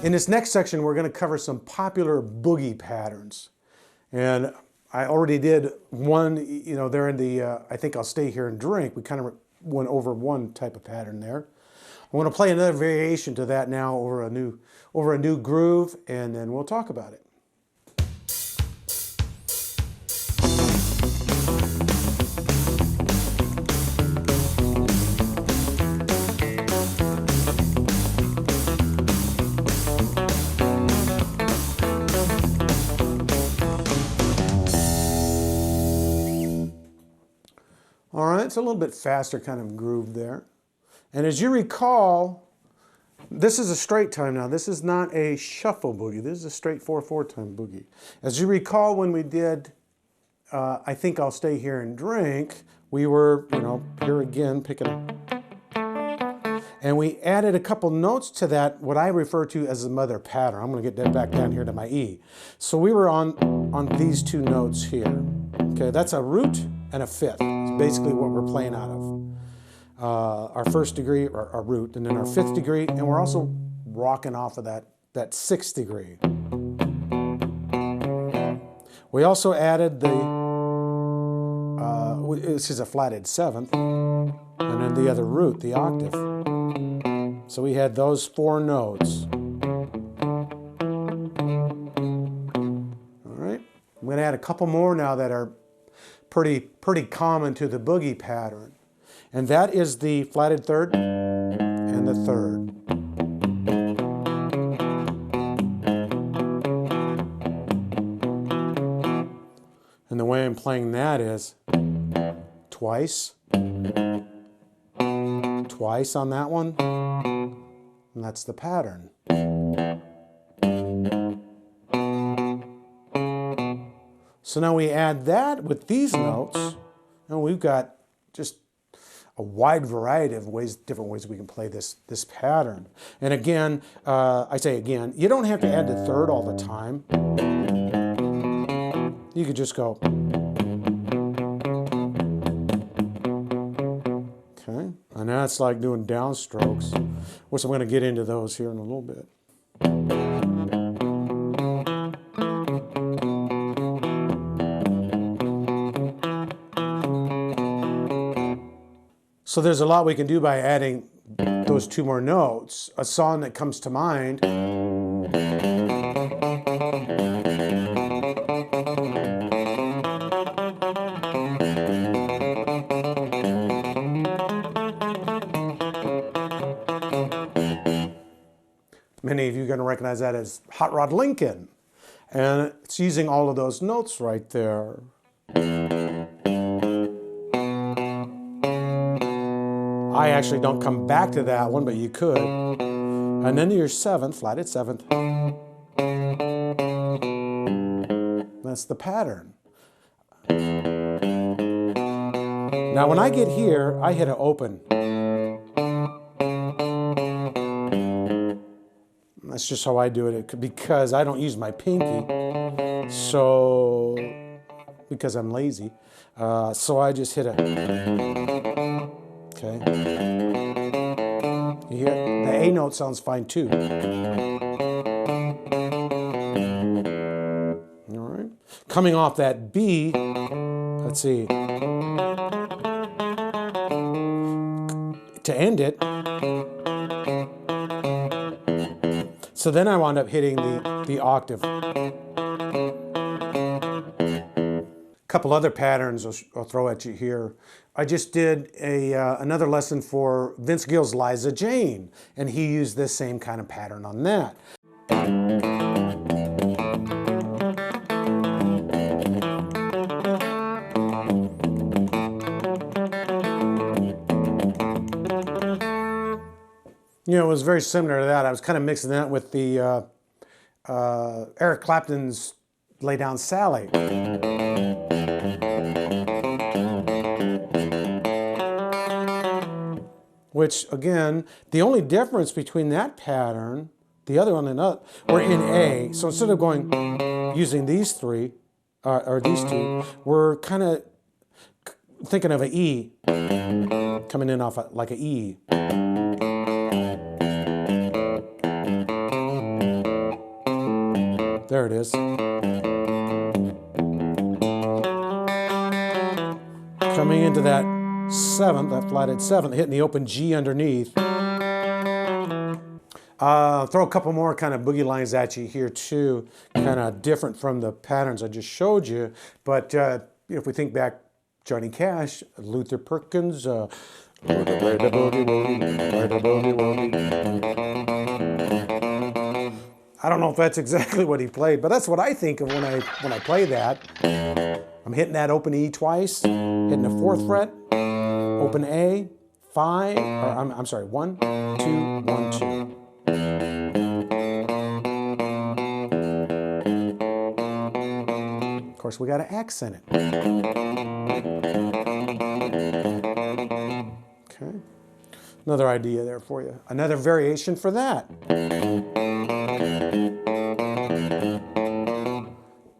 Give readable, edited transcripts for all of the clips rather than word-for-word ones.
In this next section, we're going to cover some popular boogie patterns. And I already did one, there in the I Think I'll Stay Here and Drink. We kind of went over one type of pattern there. I want to play another variation to that now over a new groove, and then we'll talk about it. All right, it's a little bit faster kind of groove there. And as you recall, this is a straight time now. This is not a shuffle boogie. This is a straight 4/4 time boogie. As you recall, when we did I Think I'll Stay Here and Drink, we were, here again, picking up. And we added a couple notes to that, what I refer to as the mother pattern. I'm going to get that back down here to my E. So we were on these two notes here. Okay, that's a root and a fifth. It's basically what we're playing out of. Our first degree, or our root, and then our fifth degree, and we're also rocking off of that sixth degree. We also added this is a flatted seventh, and then the other root, the octave. So we had those four notes. All right, I'm going to add a couple more now that are pretty common to the boogie pattern. And that is the flatted third and the third. And the way I'm playing that is twice on that one, and that's the pattern. So now we add that with these notes, and we've got just a wide variety of different ways we can play this pattern. And again, I say again, you don't have to add the third all the time. You could just go. Okay, and that's like doing downstrokes, which I'm going to get into those here in a little bit. So there's a lot we can do by adding those two more notes. A song that comes to mind many of you are going to recognize that as Hot Rod Lincoln. And it's using all of those notes right there. I actually don't come back to that one, but you could. And then your seventh, flatted seventh. That's the pattern. Now when I get here, I hit an open. That's just how I do it, because I don't use my pinky. So, because I'm lazy. So I just hit a... Okay. You hear the A note sounds fine too. All right. Coming off that B, let's see. To end it. So then I wound up hitting the octave. Couple other patterns I'll throw at you here. I just did another lesson for Vince Gill's Liza Jane, and he used this same kind of pattern on that. It was very similar to that. I was kind of mixing that with the Eric Clapton's Lay Down Sally. Which, again, the only difference between that pattern, the other one and other, we're in A. So instead of using these three, or these two, we're kind of thinking of an E, coming in off like an E. There it is. Coming into that seventh, that flatted seventh, hitting the open G underneath. Throw a couple more kind of boogie lines at you here too, kind of different from the patterns I just showed you. But if we think back, Johnny Cash, Luther Perkins, I don't know if that's exactly what he played, but that's what I think of when I play that. I'm hitting that open E twice, hitting the 4th fret, open A, 5, I'm sorry, 1, 2, 1, 2. Of course, we got to accent it. Okay. Another idea there for you. Another variation for that.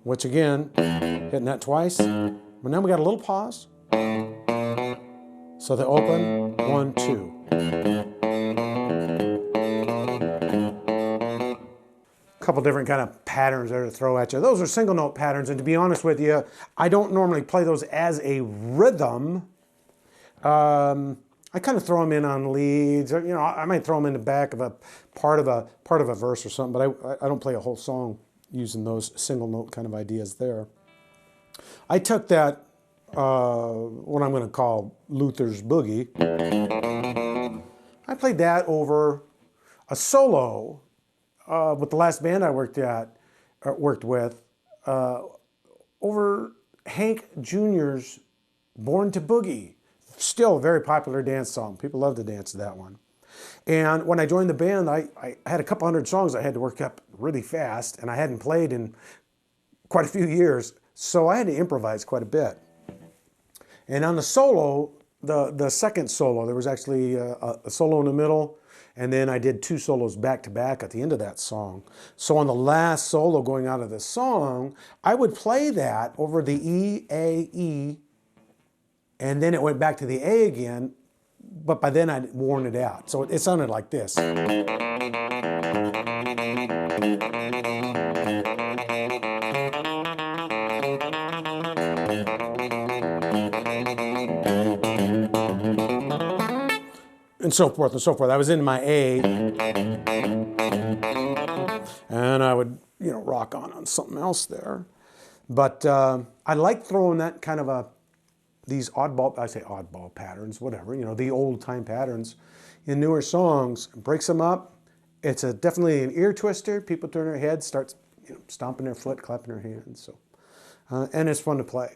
Which again, hitting that twice. But now we got a little pause. So the open, 1, 2. Couple different kind of patterns there to throw at you. Those are single note patterns, and to be honest with you, I don't normally play those as a rhythm. I kind of throw them in on leads, or, I might throw them in the back of a part of a verse or something, but I don't play a whole song using those single note kind of ideas there. I took that, what I'm going to call Luther's Boogie. I played that over a solo with the last band I worked with, over Hank Jr.'s Born to Boogie. Still a very popular dance song. People love to dance to that one. And when I joined the band, I had a couple hundred songs I had to work up really fast, and I hadn't played in quite a few years, so I had to improvise quite a bit. And on the solo, the second solo, there was actually a solo in the middle, and then I did 2 solos back to back at the end of that song. So on the last solo going out of the song, I would play that over the E, A, E, and then it went back to the A again, but by then I'd worn it out. So it sounded like this. And so forth and so forth. I was in my A, and I would, rock on something else there. But I like throwing that kind of these oddball patterns, whatever, the old time patterns in newer songs. Breaks them up. It's definitely an ear twister. People turn their heads, start stomping their foot, clapping their hands. So, and it's fun to play.